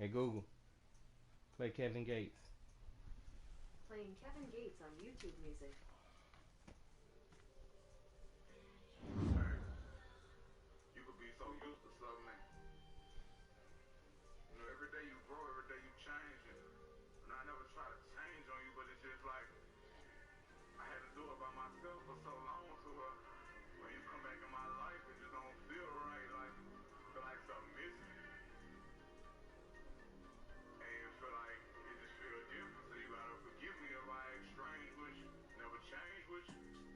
Hey Google, play Kevin Gates. Playing Kevin Gates on YouTube Music. You could be so used to something. You know, every day you grow, every day you change. And I never try to change on you, but it's just like I had to do it by myself for so long. So when you come back in my life, it just don't feel right. Like feel like something missing, and it feel like it just feel different. So you gotta forgive me if I act strange, which never change. Which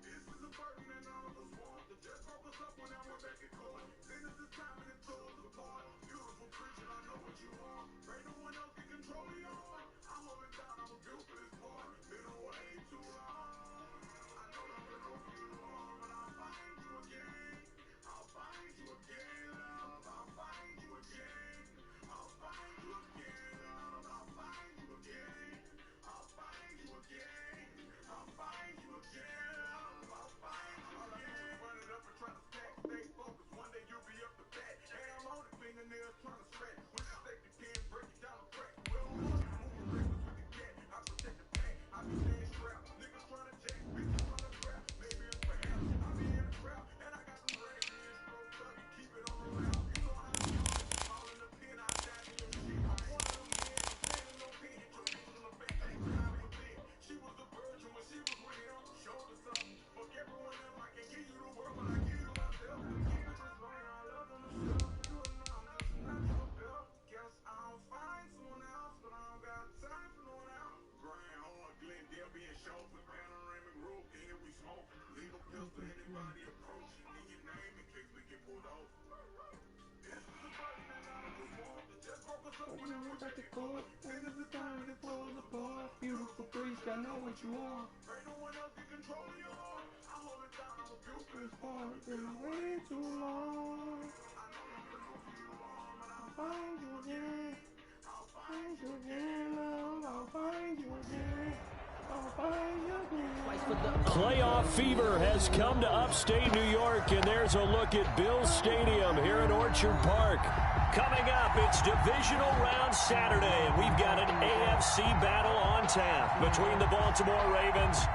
this is a burden that none of us want. To just focus up when I went back and court. Then it's the time and it tore us apart. Beautiful creature, I know what you want. Pray no one else can control your heart. I'm holding down, I'm a built for this part. Been away too long. I know I've been over you long, but I'll find you again. I'll find you again, love. I'll find you again. I'll find you again, love. I'll find you again. I'll find you again. I'll find you again, love. I'll find you again. All I do is run it up and try to stack, stay focused. One day you'll be up to bat. Hey, I'm on the fingernails trying to stretch. When you take the can, break it down the crack. Well, moving reckless with the cat. I protect the pack. I be staying strapped. Niggas trying to jack, bitches trying to trap. Maybe it's perhaps I be in a trap, and I got some rags in stroke tuck and keep it on the route. You know how I do. All in the pen, I dive in your shit. I'm one of them men who standing no pen. Hit your bitch in the back, they grab your dick. She was a virgin when she was with him. Showed us something. Fuck everyone else, I can give you the world, but I give you myself. Keep it this way, I love on the shelf. You know I'm just not your belt. Guess I'll find someone else, but I don't got time for no one else. Grand Horn, Glendale being shown for panoramic roof. Here we smoke. Legal pistol, anybody approach. Need your name in case we get pulled off. This is a burden that none of us want. To just focus up when I went back to court. This is the time that it falls apart. Beautiful priest, I know what you want. Pray no one else can control your heart. I hold it down, I'm a built for this part. Been way too long. I know I've been over you long, but I'll find you again. I'll find you again, love. I'll find you again. I'll find you again. Playoff fever has come to upstate New York, and there's a look at Bills Stadium here at Orchard Park. Coming up, it's divisional round Saturday, and we've got an AFC battle on tap between the Baltimore Ravens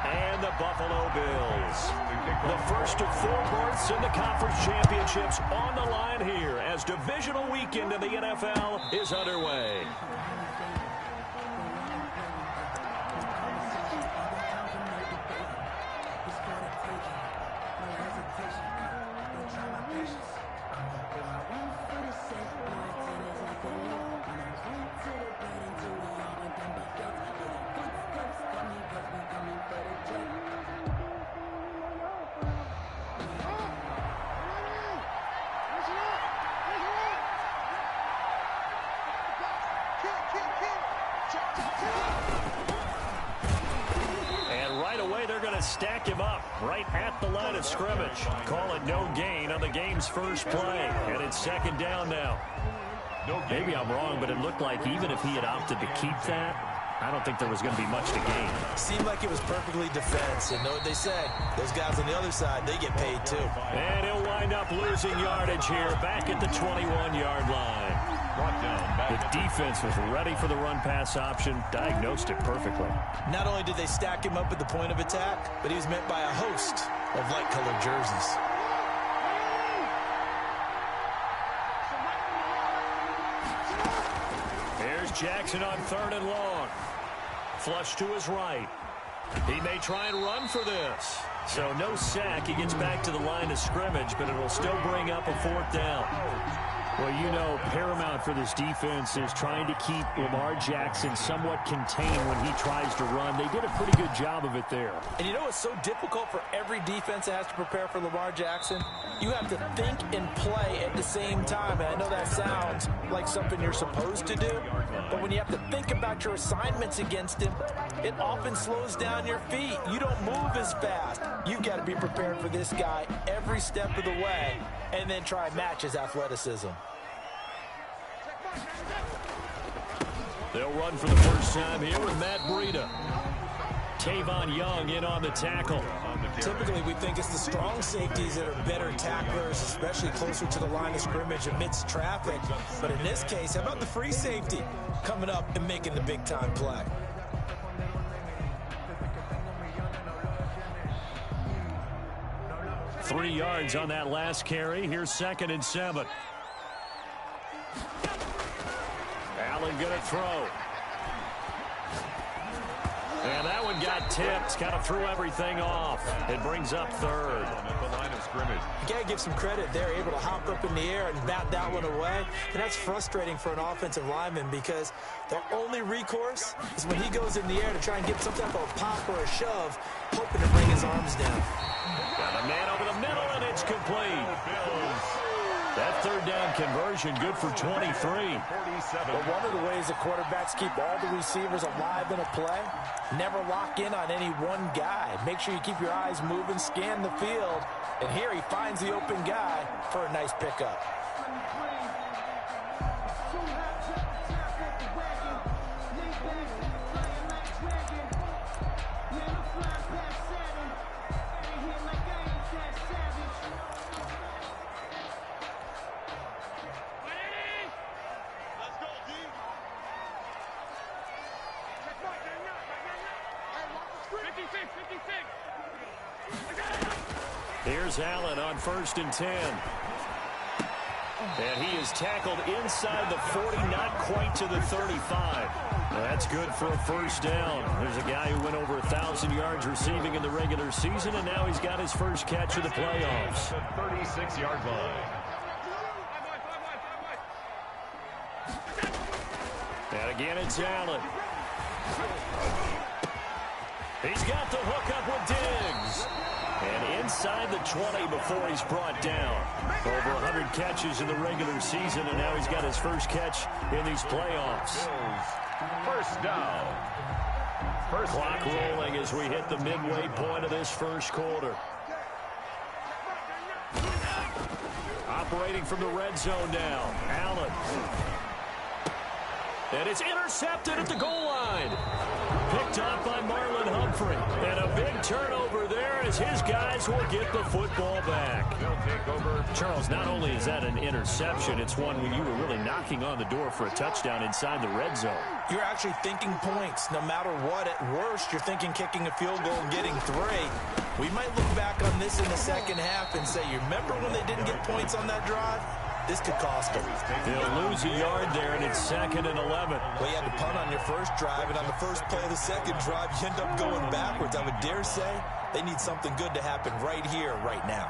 and the Buffalo Bills. The first of 4 berths in the conference championships on the line here as divisional weekend in the NFL is underway. Stack him up right at the line of scrimmage. Call it no gain on the game's first play. And it's second down now. Maybe I'm wrong, but it looked like even if he had opted to keep that, I don't think there was going to be much to gain. Seemed like it was perfectly defense. And know what they say? Those guys on the other side, they get paid too. And he'll wind up losing yardage here back at the 21-yard line. The defense was ready for the run-pass option, diagnosed it perfectly. Not only did they stack him up at the point of attack, but he was met by a host of light-colored jerseys. Here's Jackson on 3rd and long. Flush to his right. He may try and run for this. So no sack. He gets back to the line of scrimmage, but it'll still bring up a 4th down. Well, you know, paramount for this defense is trying to keep Lamar Jackson somewhat contained when he tries to run. They did a pretty good job of it there. And you know it's so difficult for every defense that has to prepare for Lamar Jackson? You have to think and play at the same time. And I know that sounds like something you're supposed to do. But when you have to think about your assignments against him, it often slows down your feet. You don't move as fast. You've got to be prepared for this guy every step of the way and then try and match his athleticism. They'll run for the first time here with Matt Breida. Tavon Young in on the tackle. Typically, we think it's the strong safeties that are better tacklers, especially closer to the line of scrimmage amidst traffic. But in this case, how about the free safety coming up and making the big-time play? Three yards on that last carry. Here's 2nd and 7. Allen going to throw. And that one got tipped. Kind of threw everything off. It brings up 3rd. At the line of scrimmage. You got to give some credit. They're able to hop up in the air and bat that one away. And that's frustrating for an offensive lineman because their only recourse is when he goes in the air to try and get some type of a pop or a shove, hoping to bring his arms down. Got a man over the middle, and it's complete. That 3rd down conversion good for 23. Well, one of the ways the quarterbacks keep all the receivers alive in a play, never lock in on any one guy. Make sure you keep your eyes moving, scan the field, and here he finds the open guy for a nice pickup. Here's Allen on 1st and 10. And he is tackled inside the 40, not quite to the 35. That's good for a 1st down. There's a guy who went over 1,000 yards receiving in the regular season, and now he's got his first catch of the playoffs. The 36-yard line. And again, it's Allen. He's got the hook up with Diggs. And inside the 20 before he's brought down. Over 100 catches in the regular season, and now he's got his first catch in these playoffs. 1st down. Clock rolling as we hit the midway point of this 1st quarter. Operating from the red zone now. Allen. And it's intercepted at the goal line. Picked up by Marlon Humphrey. And a big turnover there as his guys will get the football back. They'll take over. Charles, not only is that an interception, it's one when you were really knocking on the door for a touchdown inside the red zone. You're actually thinking points. No matter what, at worst, you're thinking kicking a field goal and getting 3. We might look back on this in the second half and say, you remember when they didn't get points on that drive? This could cost them. They'll lose a yard there, and it's 2nd and 11. Well, you had to punt on your first drive, and on the first play of the second drive, you end up going backwards. I would dare say they need something good to happen right here, right now.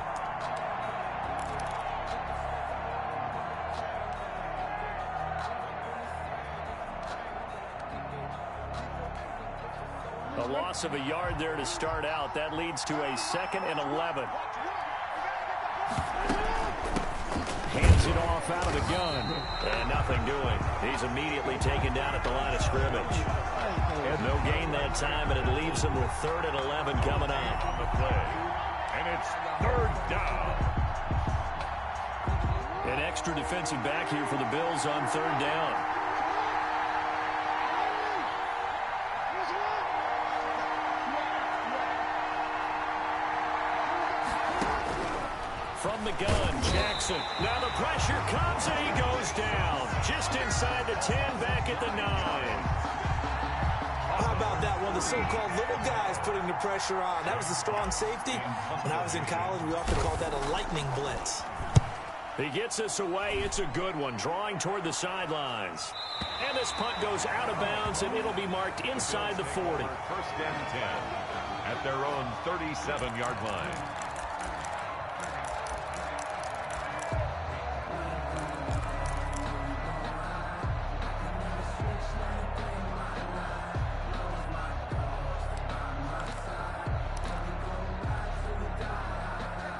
A loss of a yard there to start out. That leads to a 2nd and 11. Hands it off out of the gun. And nothing doing. He's immediately taken down at the line of scrimmage. And no gain that time, and it leaves him with 3rd and 11 coming up. On the play. And it's 3rd down. An extra defensive back here for the Bills on 3rd down. From the gun, Jackson. Now the pressure comes, and he goes down. Just inside the 10, back at the 9. How about that one? The so-called little guys putting the pressure on. That was the strong safety. When I was in college, we often called that a lightning blitz. He gets us away. It's a good one, drawing toward the sidelines. And this punt goes out of bounds, and it'll be marked inside the 40. 1st and 10 at their own 37-yard line.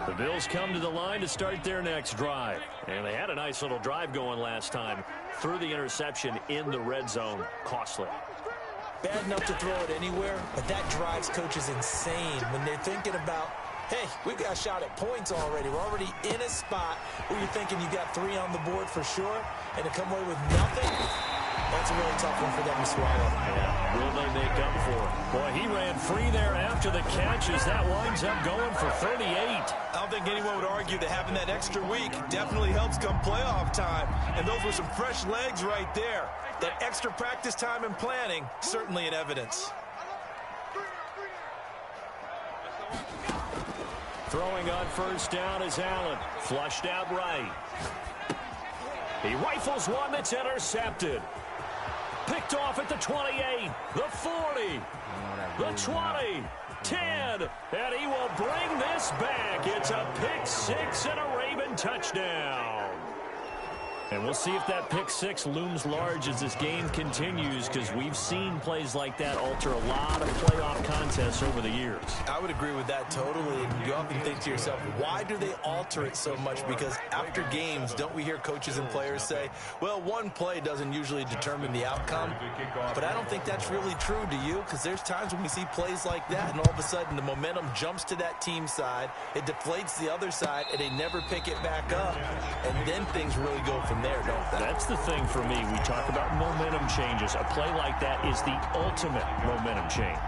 The Bills come to the line to start their next drive. And they had a nice little drive going last time. Through the interception in the red zone. Costly. Bad enough to throw it anywhere, but that drives coaches insane when they're thinking about, hey, we got a shot at points already. We're already in a spot where you're thinking you got 3 on the board for sure, and to come away with nothing, That's a really tough one for them to swallow. Yeah, will they make up for it? Boy, he ran free there after the catch as that winds up going for 38. I don't think anyone would argue that having that extra week definitely helps come playoff time. And those were some fresh legs right there. That extra practice time and planning, certainly in evidence. Throwing on first down is Allen. Flushed out right. He rifles one that's intercepted. Picked off at the 28, the 40, the 20, 10, and he will bring this back. It's a pick six and a Raven touchdown. And we'll see if that pick six looms large as this game continues, because we've seen plays like that alter a lot of playoff contests over the years. I would agree with that totally. And you often think to yourself, why do they alter it so much? Because after games, don't we hear coaches and players say, well, one play doesn't usually determine the outcome. But I don't think that's really true, do you? Because there's times when we see plays like that, and all of a sudden the momentum jumps to that team side, it deflates the other side, and they never pick it back up. And then things really go from there, don't they? That's the thing for me. We talk about momentum changes. A play like that is the ultimate momentum change.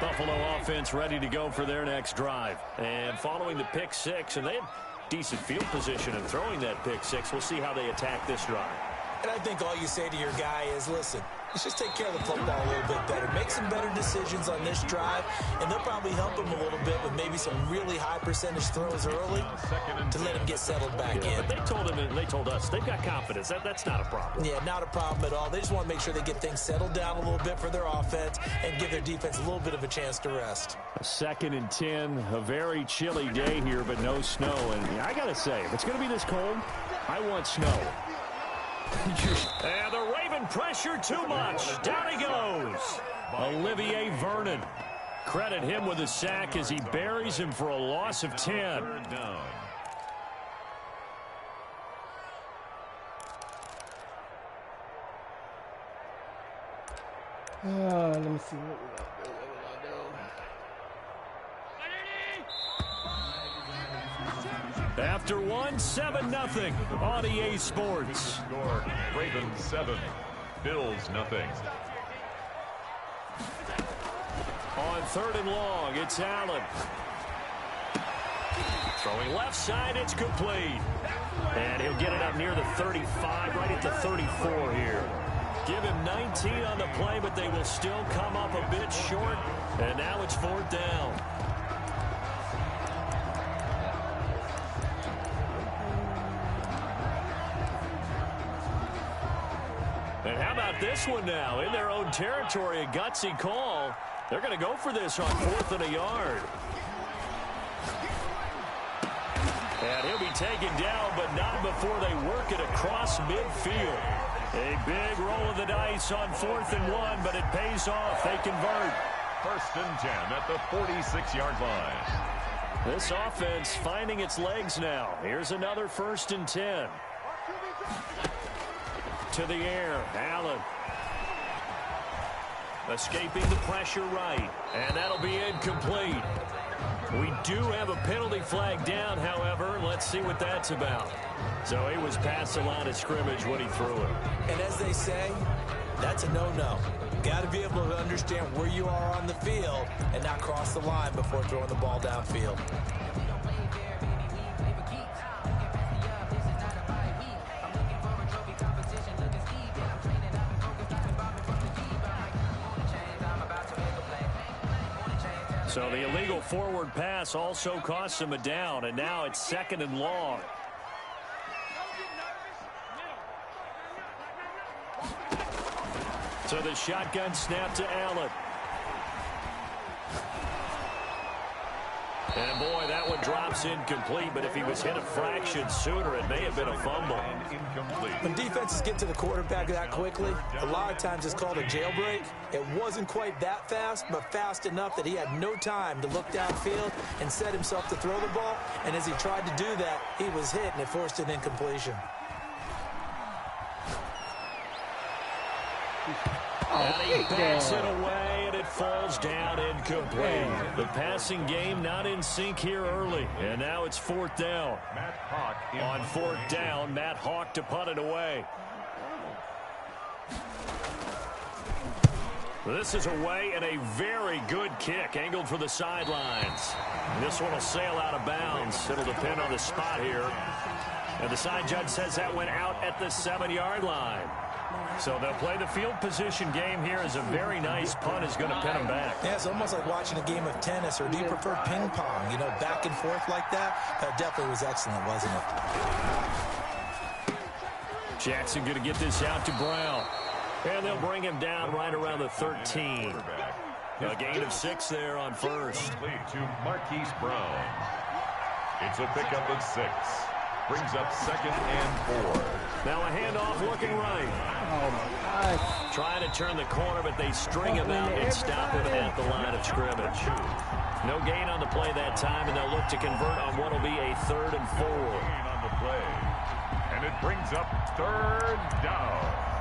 Buffalo offense ready to go for their next drive. And following the pick six, and they had decent field position in throwing that pick six. We'll see how they attack this drive. And I think all you say to your guy is, listen, let's just take care of the football a little bit better. Make some better decisions on this drive, and they'll probably help him a little bit with maybe some really high percentage throws early to let him get settled back in. But they told him, and they told us, they've got confidence. That's not a problem. Yeah, not a problem at all. They just want to make sure they get things settled down a little bit for their offense and give their defense a little bit of a chance to rest. 2nd and 10, a very chilly day here, but no snow. And I got to say, if it's going to be this cold, I want snow. And the Raven pressure too much. Down he goes. Olivier Vernon. Credit him with a sack as he buries him for a loss of 10. Let me see what we got. After one, 7-0 on EA Sports. Score, Ravens 7, Bills nothing. On 3rd and long, it's Allen. Throwing left side, it's complete. And he'll get it up near the 35, right at the 34 here. Give him 19 on the play, but they will still come up a bit short. And now it's 4th down. And how about this one now? In their own territory, a gutsy call. They're going to go for this on 4th and a yard. And he'll be taken down, but not before they work it across midfield. A big roll of the dice on 4th and 1, but it pays off. They convert. 1st and 10 at the 46-yard line. This offense finding its legs now. Here's another 1st and 10. To the air, Allen. Escaping the pressure right, and that'll be incomplete. We do have a penalty flag down, however. Let's see what that's about. So he was past the line of scrimmage when he threw it. And as they say, that's a no-no. Got to be able to understand where you are on the field and not cross the line before throwing the ball downfield. So the illegal forward pass also costs him a down, and now it's 2nd and long. So the shotgun snap to Allen. And boy, that one drops incomplete, but if he was hit a fraction sooner, it may have been a fumble. When defenses get to the quarterback that quickly, a lot of times it's called a jailbreak. It wasn't quite that fast, but fast enough that he had no time to look downfield and set himself to throw the ball. And as he tried to do that, he was hit, and it forced an incompletion. And he backs it away, and it it falls down incomplete. The passing game not in sync here early, and now it's fourth down. On fourth down, Matt Hawk to punt it away. This is away and a very good kick angled for the sidelines. This one will sail out of bounds. It'll depend on the spot here. And the side judge says that went out at the 7-yard line. So they'll play the field position game here as a very nice punt is going to pin them back. Yeah, it's almost like watching a game of tennis, or do you prefer ping pong? You know, back and forth like that? That definitely was excellent, wasn't it? Jackson going to get this out to Brown. And they'll bring him down right around the 13. A gain of 6 there on first. To Marquise Brown. It's a pickup of 6. Brings up 2nd and 4. Now a handoff looking right. Oh, my gosh. Trying to turn the corner, but they string him out and stop him at the line of scrimmage. No gain on the play that time, and they'll look to convert on what will be a 3rd and 4. Gain on the play. And it brings up 3rd down.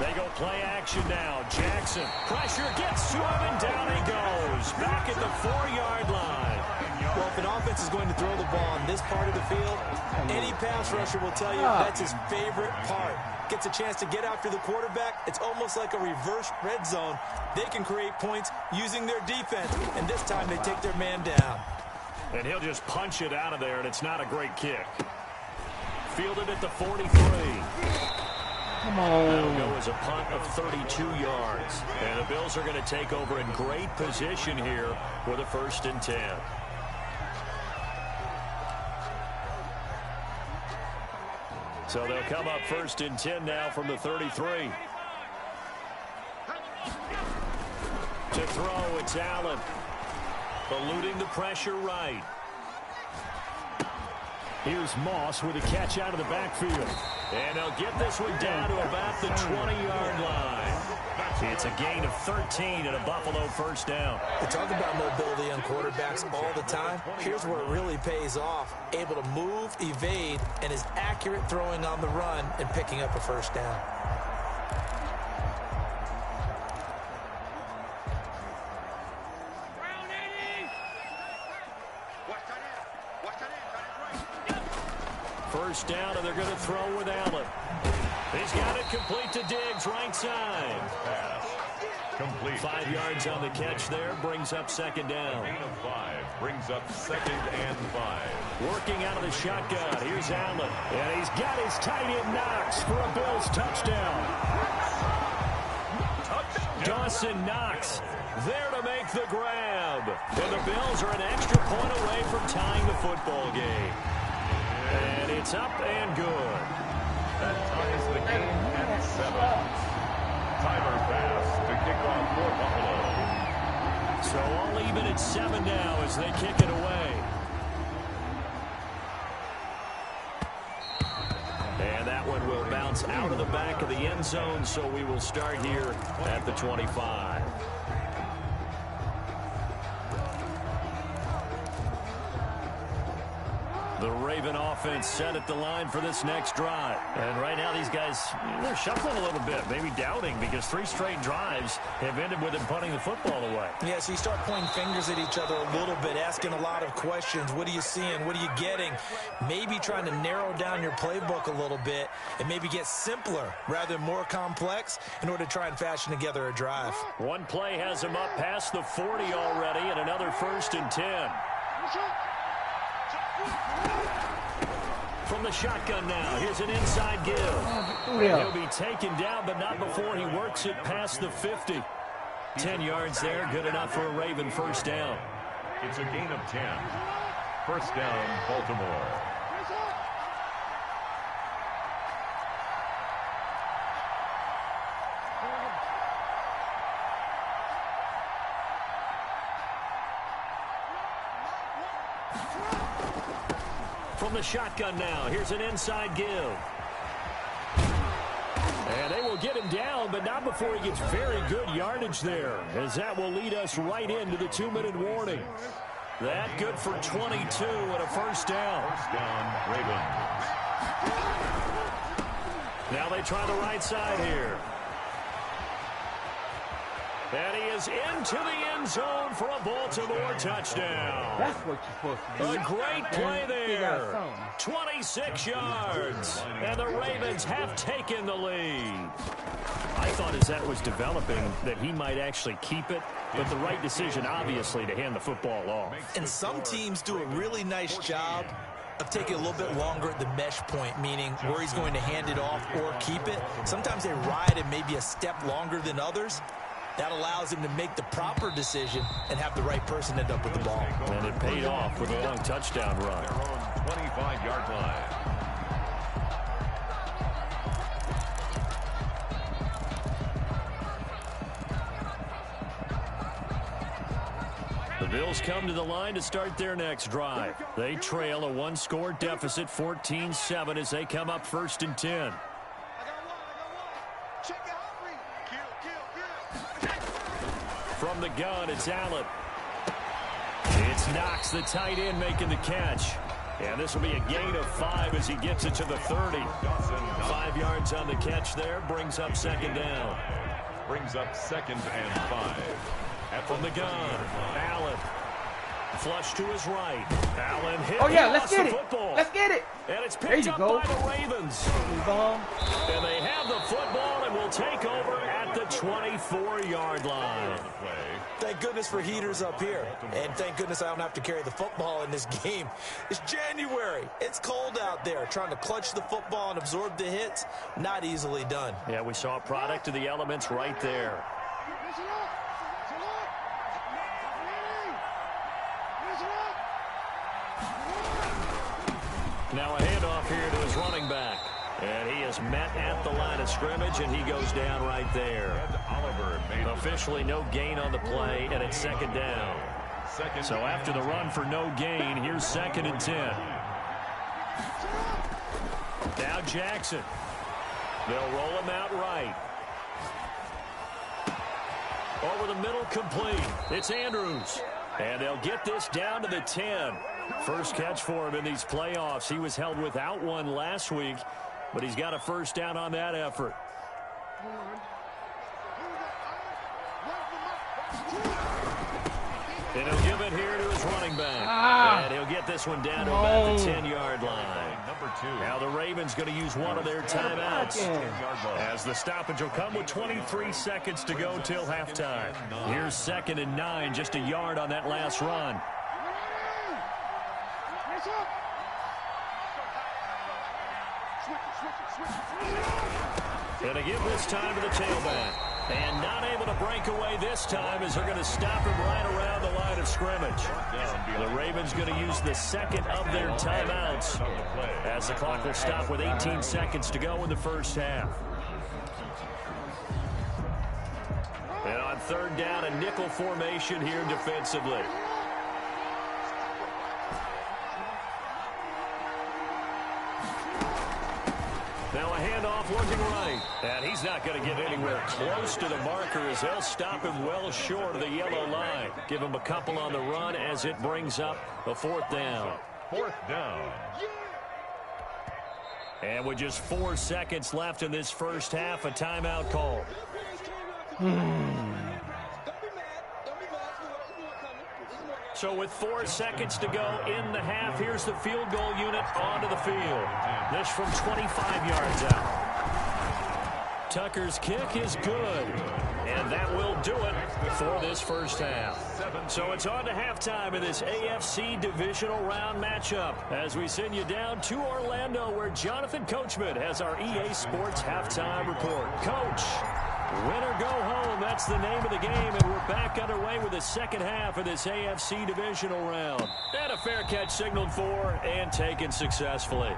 They go play action now. Jackson, pressure gets to him, and down he goes. Back at the 4-yard line. Well, if an offense is going to throw the ball on this part of the field, any pass rusher will tell you that's his favorite part. Gets a chance to get after the quarterback. It's almost like a reverse red zone. They can create points using their defense, and this time they take their man down. And he'll just punch it out of there, and it's not a great kick. Fielded at the 43. Come on. That'll go as a punt of 32 yards. And the Bills are going to take over in great position here with a 1st and 10. So they'll come up 1st and 10 now from the 33. To throw, it's Allen. Eluding the pressure right. Here's Moss with a catch out of the backfield. And they'll get this one down to about the 20-yard line. It's a gain of 13 and a Buffalo 1st down. We talk about mobility on quarterbacks all the time. Here's where it really pays off. Able to move, evade, and is accurate throwing on the run and picking up a 1st down. First down, and they're going to throw with Allen. He's got it complete to Diggs, right side. Pass. Complete. 5 yards on the catch there, brings up 2nd down. Gain of 5 brings up 2nd and 5. Working out of the shotgun, here's Allen. And he's got his tight end Knox for a Bills touchdown. Dawson Knox there to make the grab. And the Bills are an extra point away from tying the football game. And it's up and good. That ties the game at 7. Tyler Bass to kick off for Buffalo. So all even at 7 now as they kick it away. And that one will bounce out of the back of the end zone, so we will start here at the 25. The Raven offense set at the line for this next drive. And right now these guys, they're shuffling a little bit, maybe doubting, because 3 straight drives have ended with them punting the football away. Yeah, so you start pointing fingers at each other a little bit, asking a lot of questions. What are you seeing? What are you getting? Maybe trying to narrow down your playbook a little bit and maybe get simpler rather than more complex in order to try and fashion together a drive. One play has them up past the 40 already, and another 1st and 10. From the shotgun now, here's an inside give. And he'll be taken down, but not before he works it past the 50. 10 yards there, good enough for a Raven 1st down. It's a gain of 10. 1st down, Baltimore. From the shotgun now, here's an inside give. And they will get him down, but not before he gets very good yardage there, as that will lead us right into the 2-minute warning. That good for 22 and a first down. First down, Ravens. Now they try the right side here. And he is into the end zone for a Baltimore touchdown. That's what you're supposed to do. A great play And there. some. 26 yards. And the Ravens have taken the lead. I thought as that was developing that he might actually keep it, but the right decision, obviously, to hand the football off. And some teams do a really nice job of taking a little bit longer at the mesh point, meaning where he's going to hand it off or keep it. Sometimes they ride it maybe a step longer than others. That allows him to make the proper decision and have the right person end up with the ball. And it paid off with a long touchdown run. Their own 25-yard line. The Bills come to the line to start their next drive. They trail a one-score deficit, 14-7, as they come up 1st and 10. From the gun, it's Allen. It's Knox, the tight end, making the catch. And this will be a gain of 5 as he gets it to the 30. 5 yards on the catch there, brings up 2nd down. Brings up 2nd and 5. From the gun, Allen. Flush to his right. Allen hit. Oh, yeah, He let's lost get the it. football. Let's get it. And it's There picked you up go. by the Ravens. And they have the football and will take over at the 24-yard line. Thank goodness for heaters up here. And thank goodness I don't have to carry the football in this game. It's January. It's cold out there. Trying to clutch the football and absorb the hits, not easily done. Yeah, we saw a product of the elements right there. Now a handoff here to his running back. And he is met at the line of scrimmage, and he goes down right there. Officially no gain on the play, and it's 2nd down. So after the run for no gain, here's 2nd and 10. Now Jackson. They'll roll him out right. Over the middle, complete. It's Andrews. And they'll get this down to the 10. First catch for him in these playoffs. He was held without one last week, but he's got a first down on that effort. And he'll give it here to his running back. And he'll get this one down to about the 10-yard line. Number 2. Now the Ravens going to use one of their timeouts, as the stoppage will come with 23 seconds to go till halftime. Here's 2nd and 9, just a yard on that last run. And to give this time to the tailback. And not able to break away this time, as they're going to stop him right around the line of scrimmage. The Ravens going to use the 2nd of their timeouts, as the clock will stop with 18 seconds to go in the first half. And on 3rd down, a nickel formation here defensively. Now a handoff looking right. And he's not going to get anywhere close to the marker, as they'll stop him well short of the yellow line. Give him a couple on the run as it brings up the 4th down. 4th down. And with just 4 seconds left in this first half, a timeout call. So with 4 seconds to go in the half, here's the field goal unit onto the field. This from 25 yards out. Tucker's kick is good, and that will do it for this first half. So it's on to halftime in this AFC divisional round matchup, as we send you down to Orlando, where Jonathan Coachman has our EA Sports halftime report. Coach, win or go home, that's the name of the game, and we're back underway with the second half of this AFC divisional round. And a fair catch signaled for and taken successfully.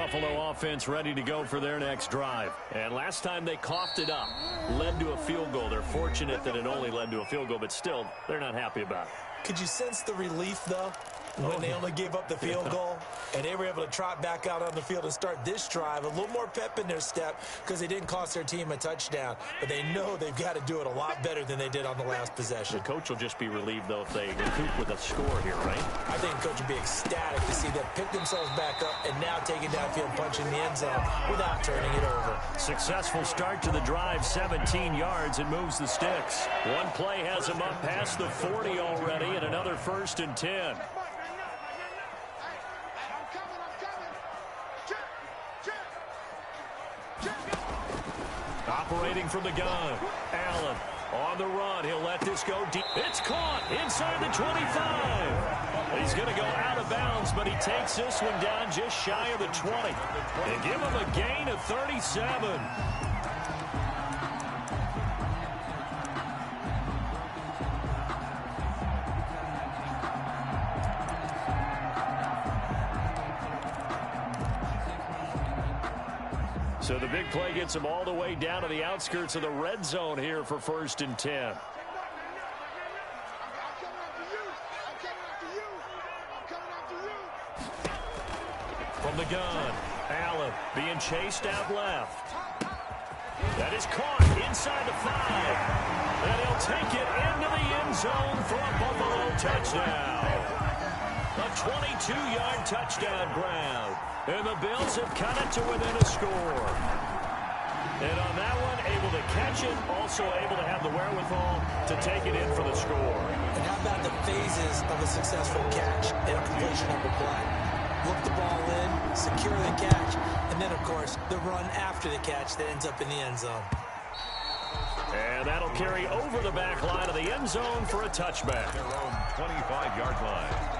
Buffalo offense ready to go for their next drive. And last time they coughed it up, led to a field goal. They're fortunate that it only led to a field goal, but still, they're not happy about it. Could you sense the relief, though, when they only gave up the field goal and they were able to trot back out on the field and start this drive? A little more pep in their step because they didn't cost their team a touchdown, but they know they've got to do it a lot better than they did on the last possession. The coach will just be relieved, though, if they recoup with a score here, right? I think the coach would be ecstatic to see them pick themselves back up and now take it downfield, punching the end zone without turning it over. Successful start to the drive, 17 yards, and moves the sticks. One play has them up past the 40 already, and another 1st and 10. Operating from the gun, Allen on the run. He'll let this go deep. It's caught inside the 25. He's going to go out of bounds, but he takes this one down just shy of the 20. They give him a gain of 37. So the big play gets him all the way down to the outskirts of the red zone here for 1st and 10. From the gun, Allen being chased out left. That is caught inside the 5. And he'll take it into the end zone for a Buffalo touchdown. A 22-yard touchdown grab. And the Bills have cut it to within a score. And on that one, able to catch it, also able to have the wherewithal to take it in for the score. And how about the phases of a successful catch and completion of a play? Look the ball in, secure the catch, and then, of course, the run after the catch that ends up in the end zone. And that'll carry over the back line of the end zone for a touchback. Their own 25-yard line.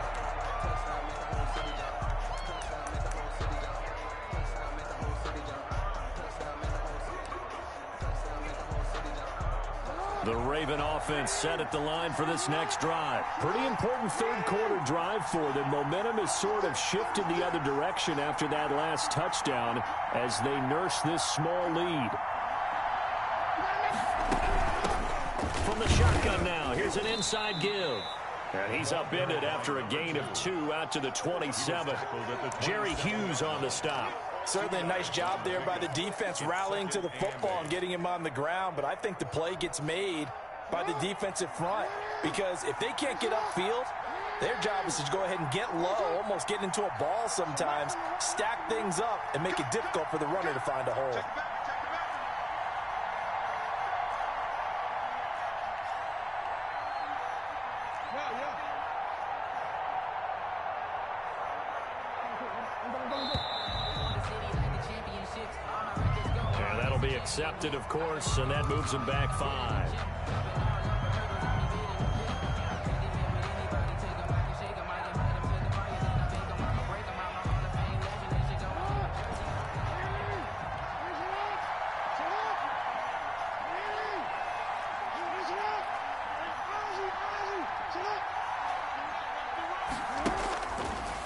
The Raven offense set at the line for this next drive. Pretty important third-quarter drive for them. Momentum has sort of shifted the other direction after that last touchdown as they nurse this small lead. From the shotgun now, here's an inside give. And he's upended after a gain of 2 out to the 27. Jerry Hughes on the stop. Certainly a nice job there by the defense rallying to the football and getting him on the ground, but I think the play gets made by the defensive front because if they can't get upfield, their job is to go ahead and get low, almost get into a ball sometimes, stack things up, and make it difficult for the runner to find a hole. Accepted, of course, and that moves him back 5.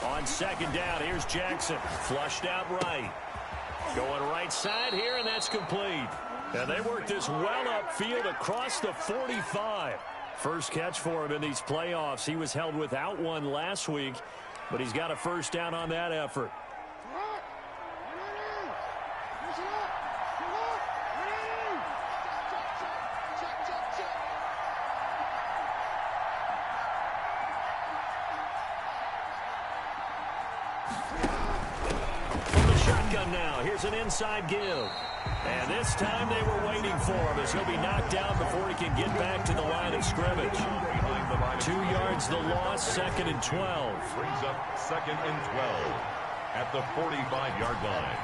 On 2nd down, here's Jackson. Flushed out right. Going right side here, and that's complete. And they work this well upfield across the 45. First catch for him in these playoffs. He was held without one last week, but he's got a first down on that effort. Now, here's an inside give. And this time they were waiting for him as he'll be knocked down before he can get back to the line of scrimmage. 2 yards the loss, 2nd and 12. Brings up 2nd and 12 at the 45-yard line.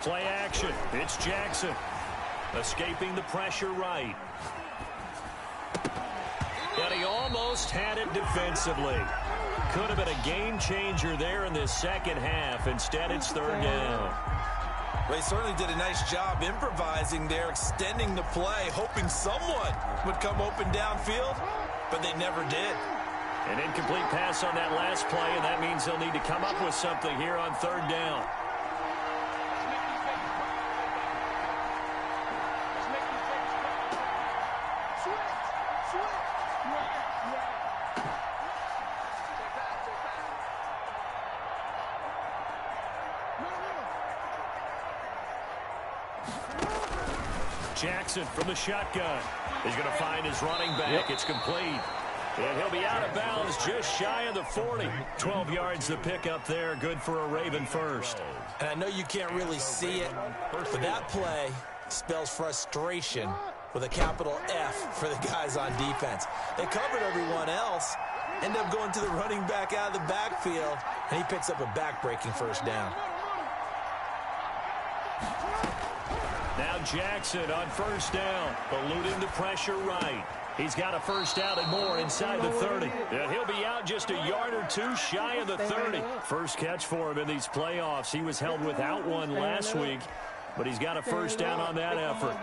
Play action. It's Jackson. Escaping the pressure right. And he almost had it defensively. Could have been a game changer there in this second half. Instead, it's 3rd down. Well, he certainly did a nice job improvising there, extending the play, hoping someone would come open downfield, but they never did. An incomplete pass on that last play, and that means they'll need to come up with something here on third down. Jackson from the shotgun. He's going to find his running back. It's complete. And he'll be out of bounds just shy of the 40. 12 yards to pick up there. Good for a Raven first. And I know you can't really see it, but that play spells frustration with a capital F for the guys on defense. They covered everyone else, end up going to the running back out of the backfield, and he picks up a back-breaking first down. Now Jackson on first down, eluding the pressure right. He's got a first down and more inside the 30. And he'll be out just a yard or two shy of the 30. First catch for him in these playoffs. He was held without one last week, but he's got a first down on that effort.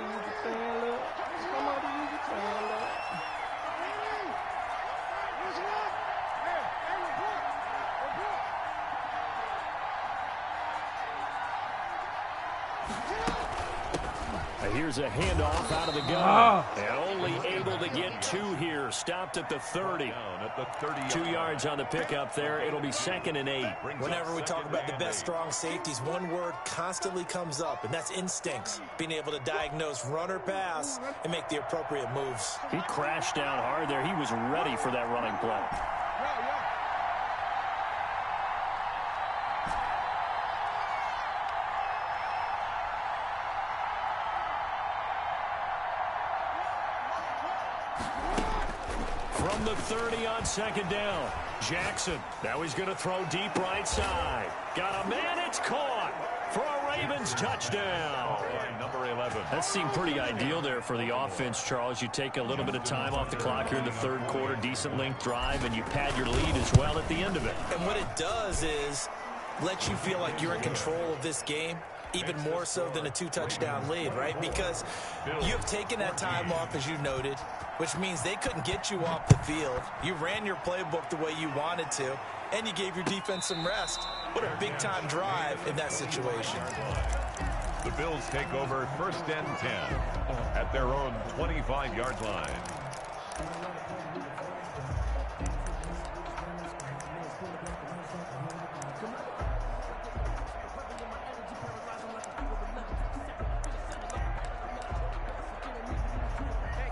Here's a handoff out of the gun. And only able to get two here. Stopped at the 30. 2 yards on the pickup there. It'll be 2nd and 8. Whenever we talk about the best strong safeties, one word constantly comes up, and that's instincts. Being able to diagnose run or pass and make the appropriate moves. He crashed down hard there. He was ready for that running play. From the 30 on 2nd down. Jackson. Now he's going to throw deep right side. Got a man. It's caught for a Ravens touchdown. Number 11. That seemed pretty ideal there for the offense, Charles. You take a little bit of time off the clock here in the third quarter. Decent length drive, and you pad your lead as well at the end of it. And what it does is let you feel like you're in control of this game, even more so than a 2-touchdown lead, right? Because you have taken that time off, as you noted, which means they couldn't get you off the field. You ran your playbook the way you wanted to, and you gave your defense some rest. What a big-time drive in that situation. The Bills take over 1st and 10 at their own 25-yard line.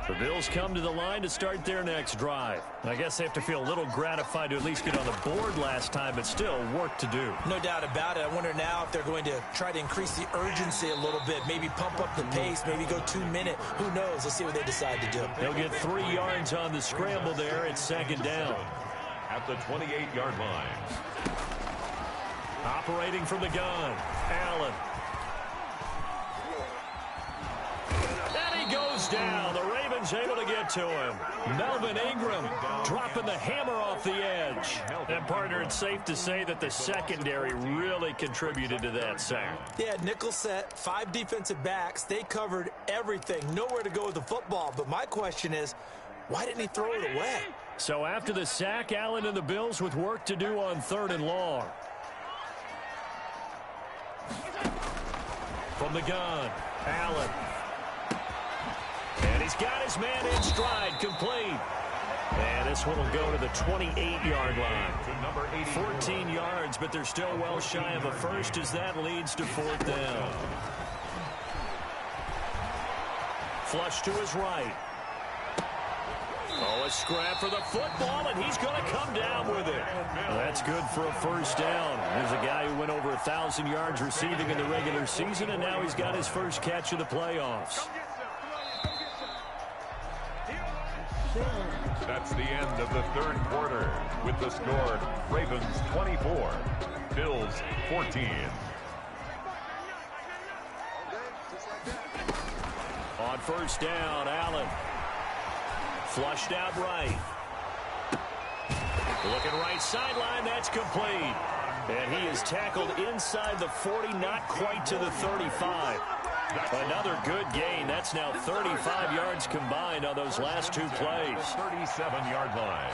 The Bills come to the line to start their next drive. I guess they have to feel a little gratified to at least get on the board last time, but still work to do. No doubt about it. I wonder now if they're going to try to increase the urgency a little bit, maybe pump up the pace, maybe go 2-minute. Who knows? Let's see what they decide to do. They'll get 3 yards on the scramble there. It's 2nd down. At the 28-yard line. Operating from the gun, Allen. And he goes down. The Ravens able to get to him. Melvin Ingram dropping the hammer off the edge. And, partner, it's safe to say that the secondary really contributed to that sack. Yeah, nickel set, 5 defensive backs. They covered everything. Nowhere to go with the football. But my question is, why didn't he throw it away? So after the sack, Allen and the Bills with work to do on 3rd and long. From the gun, Allen. And he's got his man in stride, complete. And this one will go to the 28-yard line. 14 yards, but they're still well shy of a first as that leads to 4th down. Flush to his right. Oh, a scrap for the football, and he's going to come down with it. That's good for a first down. There's a guy who went over 1,000 yards receiving in the regular season, and now he's got his first catch of the playoffs. That's the end of the third quarter with the score Ravens 24, Bills 14. On first down, Allen. Flushed out right. Looking right sideline, that's complete. And he is tackled inside the 40, not quite to the 35. Another good gain. That's now 35 yards combined on those last two plays. 37-yard line.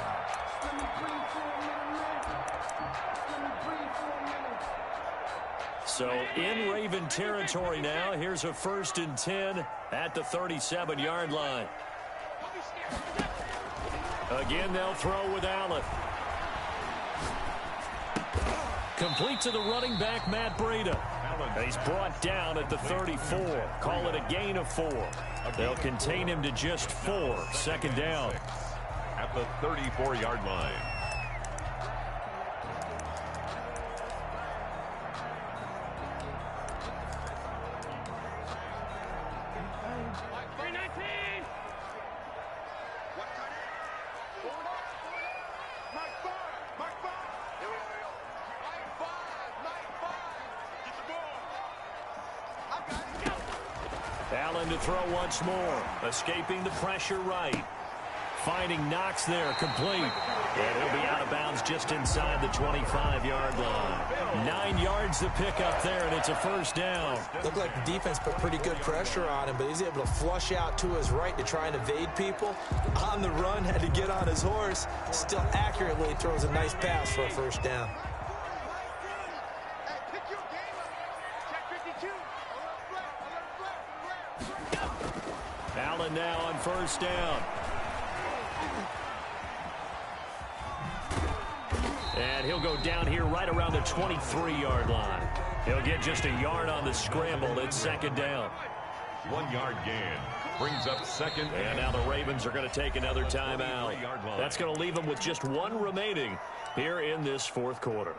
So in Raven territory now. Here's a 1st and 10 at the 37-yard line. Again, they'll throw with Allen. Complete to the running back, Matt Breida. He's brought down at the 34. Call it a gain of 4. They'll contain him to just 4. 2nd down. At the 34-yard line. Allen to throw once more. Escaping the pressure right. Finding Knox there, complete. And he'll be out of bounds just inside the 25-yard line. 9 yards to pick up there, and it's a 1st down. Looked like the defense put pretty good pressure on him, but he's able to flush out to his right to try and evade people. On the run, had to get on his horse. Still accurately throws a nice pass for a 1st down. Allen now on 1st down. And he'll go down here right around the 23-yard line. He'll get just a yard on the scramble. It's 2nd down. 1-yard gain. Brings up 2nd. And now the Ravens are going to take another timeout. That's going to leave them with just 1 remaining here in this 4th quarter.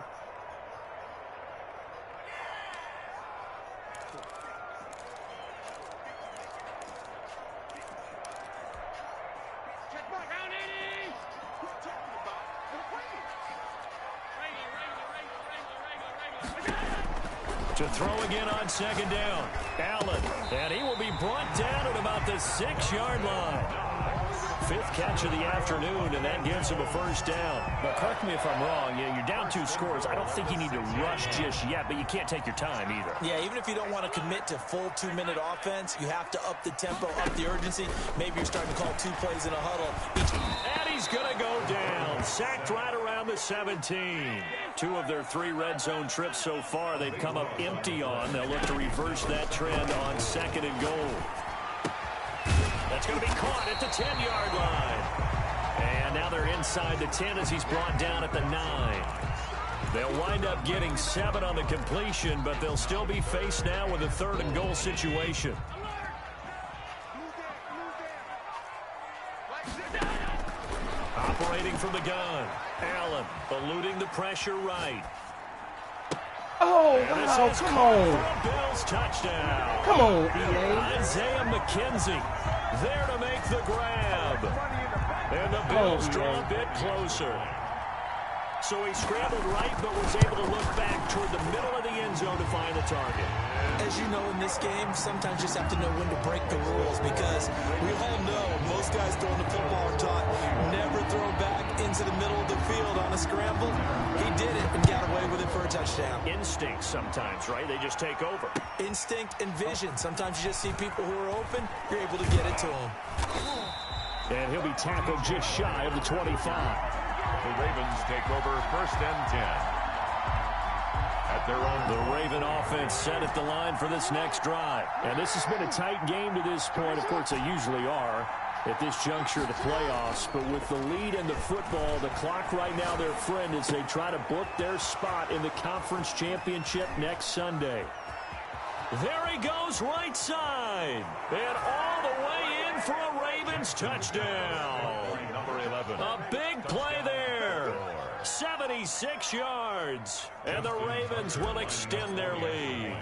To throw again on 2nd down. Allen. And he will be brought down at about the 6-yard line. 5th catch of the afternoon, and that gives him a 1st down. But correct me if I'm wrong. You're down 2 scores. I don't think you need to rush just yet, but you can't take your time either. Yeah, even if you don't want to commit to full 2-minute offense, you have to up the tempo, up the urgency. Maybe you're starting to call 2 plays in a huddle. And he's going to go down. Sacked right around the 17. 2 of their 3 red zone trips so far they've come up empty on. They'll look to reverse that trend on 2nd and goal. That's going to be caught at the 10-yard line. And now they're inside the 10 as he's brought down at the 9. They'll wind up getting 7 on the completion, but they'll still be faced now with a 3rd and goal situation. Operating from the gun. Allen eluding the pressure right. Oh, wow, come on. Bills touchdown. Come on, EA. Isaiah McKenzie there to make the grab. And the Bills draw a bit closer. So he scrambled right, but was able to look back toward the middle of the end zone to find the target. As you know, in this game, sometimes you just have to know when to break the rules, because we all know most guys throwing the football are taught never throw back into the middle of the field on a scramble. He did it and got away with it for a touchdown. Instinct sometimes, right? They just take over. Instinct and vision. Sometimes you just see people who are open, you're able to get it to them. And he'll be tackled just shy of the 25. The Ravens take over 1st and 10. At their own. The Raven offense set at the line for this next drive. And this has been a tight game to this point. Of course, they usually are at this juncture of the playoffs. But with the lead in the football, the clock right now their friend as they try to book their spot in the conference championship next Sunday. There he goes right side. And all the way in for a Ravens touchdown. Number 11. A big play there. 76 yards. And the Ravens will extend their lead.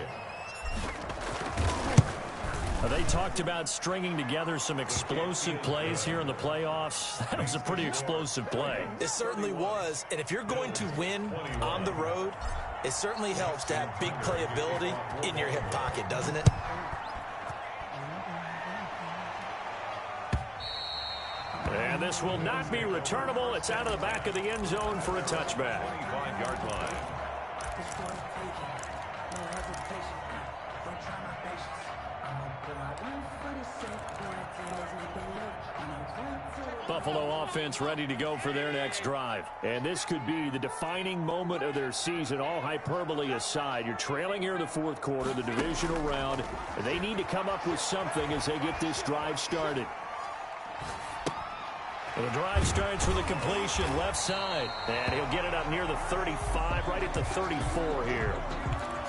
They talked about stringing together some explosive plays here in the playoffs. That was a pretty explosive play. It certainly was. And if you're going to win on the road, it certainly helps to have big playability in your hip pocket, doesn't it? And this will not be returnable. It's out of the back of the end zone for a touchback. 25-yard line. Buffalo offense ready to go for their next drive. And this could be the defining moment of their season, all hyperbole aside. You're trailing here in the fourth quarter, the divisional round. And they need to come up with something as they get this drive started. Well, the drive starts with a completion left side. And he'll get it up near the 35, right at the 34 here.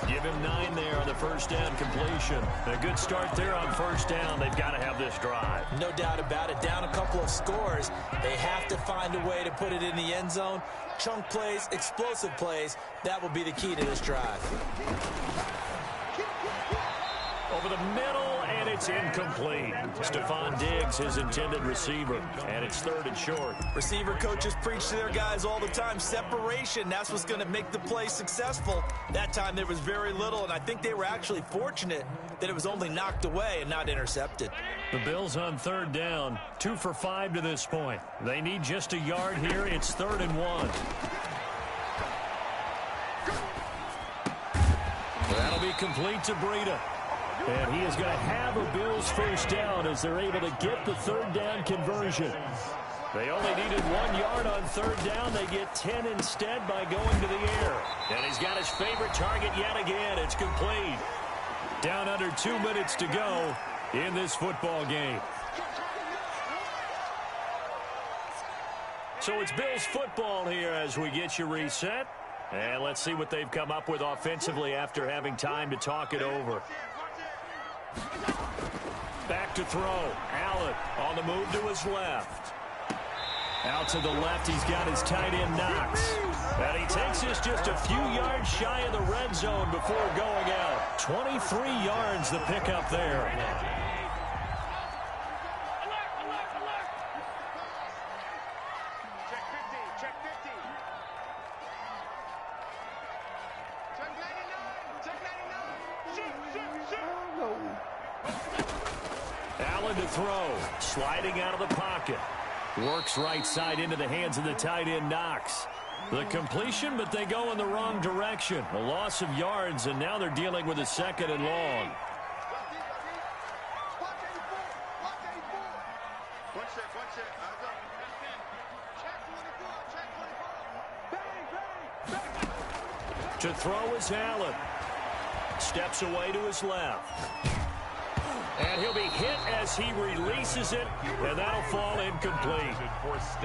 Give him 9 there on the first down completion. A good start there on first down. They've got to have this drive. No doubt about it. Down a couple of scores. They have to find a way to put it in the end zone. Chunk plays, explosive plays. That will be the key to this drive. Over the middle, and it's incomplete. Stephon Diggs, his intended receiver, and it's 3rd and short. Receiver coaches preach to their guys all the time. Separation, that's what's going to make the play successful. That time there was very little, and I think they were actually fortunate that it was only knocked away and not intercepted. The Bills on 3rd down, 2 for 5 to this point. They need just a yard here. It's 3rd and 1. That'll be complete to Breida. And he is going to have a Bills first down as they're able to get the 3rd down conversion. They only needed 1 yard on 3rd down. They get 10 instead by going to the air. And he's got his favorite target yet again. It's complete. Down under 2 minutes to go in this football game. So it's Bills football here as we get you reset. And let's see what they've come up with offensively after having time to talk it over. Back to throw. Allen on the move to his left. Out to the left, he's got his tight end Knox. And he takes this just a few yards shy of the red zone before going out. 23 yards the pickup there. Allen to throw. Sliding out of the pocket. Works right side into the hands of the tight end Knox. The completion, but they go in the wrong direction. A loss of yards, and now they're dealing with a 2nd and long. To throw is Allen. Steps away to his left. And he'll be hit as he releases it, and that'll fall incomplete.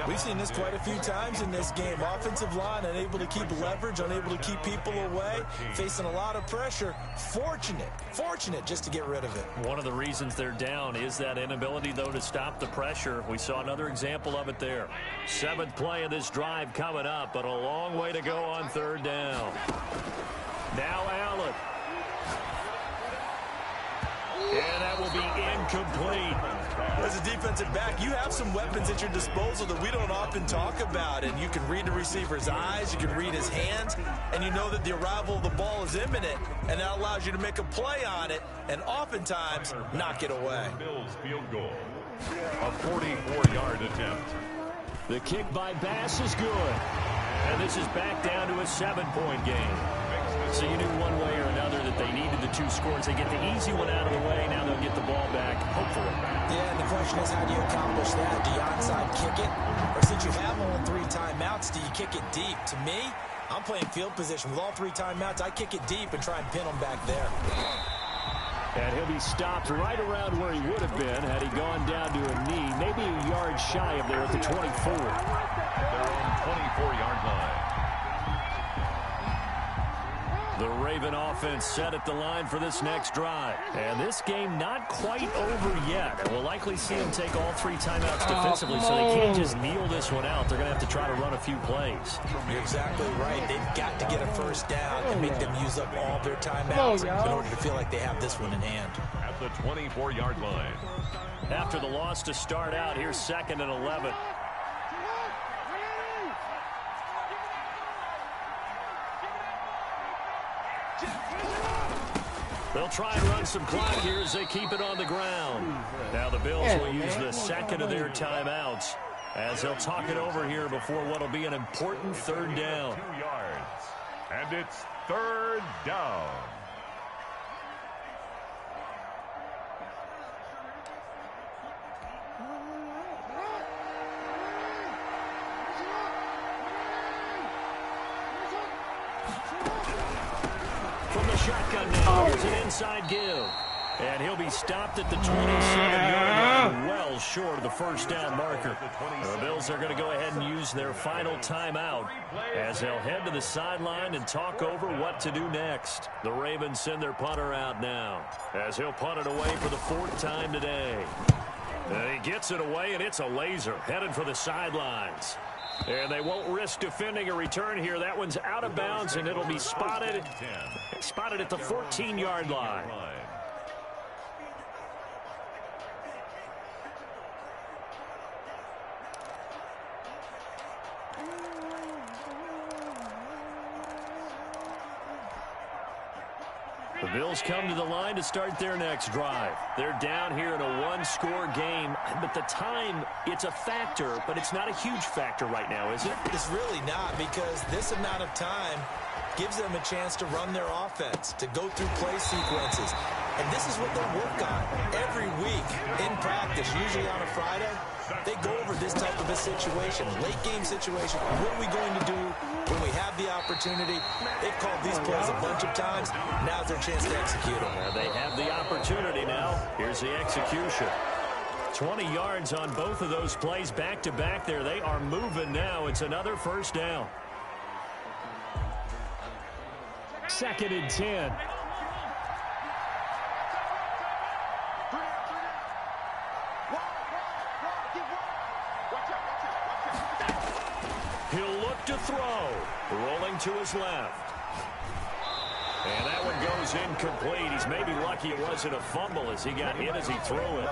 We've seen this quite a few times in this game. Offensive line unable to keep leverage, unable to keep people away, facing a lot of pressure. Fortunate just to get rid of it. One of the reasons they're down is that inability, though, to stop the pressure. We saw another example of it there. 7th play of this drive coming up, but a long way to go on 3rd down. Now Allen. And that will be incomplete. As a defensive back, you have some weapons at your disposal that we don't often talk about. And you can read the receiver's eyes, you can read his hands, and you know that the arrival of the ball is imminent, and that allows you to make a play on it and oftentimes knock it away. Bills field goal. A 44-yard attempt. The kick by Bass is good. And this is back down to a 7-point game. So you knew one way or another that they needed the 2 scores. They get the easy one out of the way. Now they'll get the ball back, hopefully. Yeah, and the question is, how do you accomplish that? Do you onside kick it? Or since you have only 3 timeouts, do you kick it deep? To me, I'm playing field position. With all 3 timeouts, I kick it deep and try and pin them back there. And he'll be stopped right around where he would have been had he gone down to a knee, maybe a yard shy of there at the 24. Their own 24-yard line. The Raven offense set at the line for this next drive. And this game not quite over yet. And we'll likely see them take all 3 timeouts defensively, so they can't just kneel this one out. They're going to have to try to run a few plays. You're exactly right. They've got to get a first down and make them use up all their timeouts in order to feel like they have this one in hand. At the 24-yard line. After the loss to start out, here's 2nd and 11. They'll try and run some clock here as they keep it on the ground. Now the Bills will use the 2nd of their timeouts as they'll talk it over here before what will be an important 3rd down. 2 yards. And it's 3rd down. From the shotgun now, here's an inside give. And he'll be stopped at the 27-yard line, well short of the first down marker. The Bills are going to go ahead and use their final timeout as they'll head to the sideline and talk over what to do next. The Ravens send their punter out now as he'll punt it away for the 4th time today. And he gets it away, and it's a laser headed for the sidelines. And they won't risk defending a return here. That one's out of bounds, and it'll be spotted at the 14-yard line. The Bills come to the line to start their next drive. They're down here in a one-score game, but the time, it's a factor, but it's not a huge factor right now, is it? It's really not, because this amount of time gives them a chance to run their offense, to go through play sequences. And this is what they work on every week in practice, usually on a Friday. They go over this type of a situation, late-game situation. What are we going to do when we have the opportunity? They've called these plays a bunch of times. Now's their chance to execute them. They have the opportunity now. Here's the execution. 20 yards on both of those plays back-to-back there. They are moving now. It's another first down. 2nd and 10. He'll look to throw. Rolling to his left. And that one goes incomplete. He's maybe lucky it wasn't a fumble as he got hit as he threw it.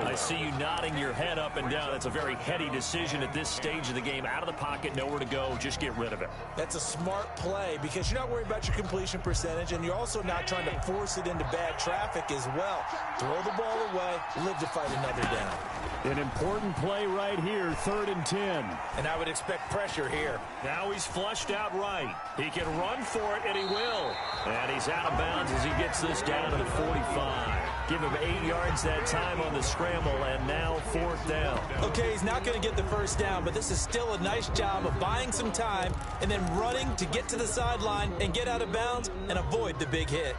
I see you nodding your head up and down. That's a very heady decision at this stage of the game. Out of the pocket, nowhere to go. Just get rid of it. That's a smart play because you're not worried about your completion percentage, and you're also not trying to force it into bad traffic as well. Throw the ball away, live to fight another down. An important play right here, 3rd and 10. And I would expect pressure here. Now he's flushed out right. He can run for it, and he will. And he's out of bounds as he gets this down to the 45. Give him 8 yards that time on the scramble, and now 4th down. Okay, he's not going to get the first down, but this is still a nice job of buying some time and then running to get to the sideline and get out of bounds and avoid the big hit.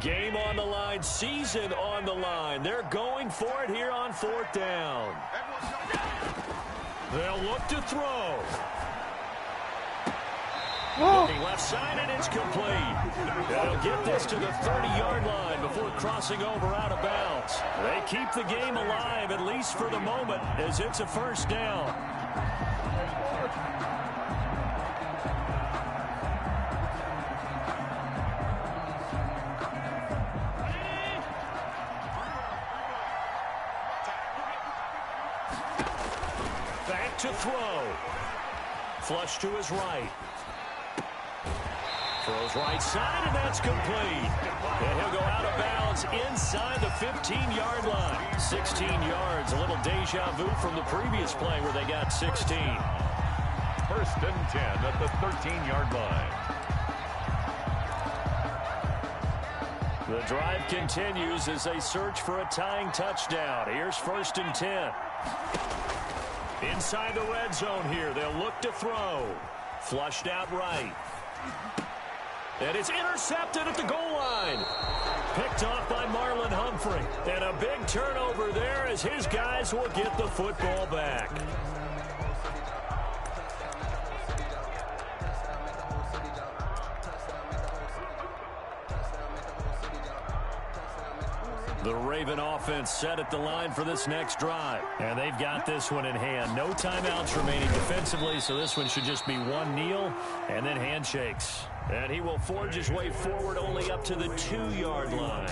Game on the line, season on the line. They're going for it here on 4th down. They'll look to throw. Looking left side, and it's complete. They'll get this to the 30-yard line before crossing over out of bounds. They keep the game alive, at least for the moment, as it's a first down. Back to throw. Flush to his right. Throws right side, and that's complete. And he'll go out of bounds inside the 15-yard line. 16 yards, a little deja vu from the previous play where they got 16. 1st and 10 at the 13-yard line. The drive continues as they search for a tying touchdown. Here's 1st and 10. Inside the red zone here. They'll look to throw. Flushed out right. And it's intercepted at the goal line. Picked off by Marlon Humphrey. And a big turnover there as his guys will get the football back. The Raven offense set at the line for this next drive. And they've got this one in hand. No timeouts remaining defensively, so this one should just be one kneel and then handshakes. And he will forge his way forward only up to the 2-yard line.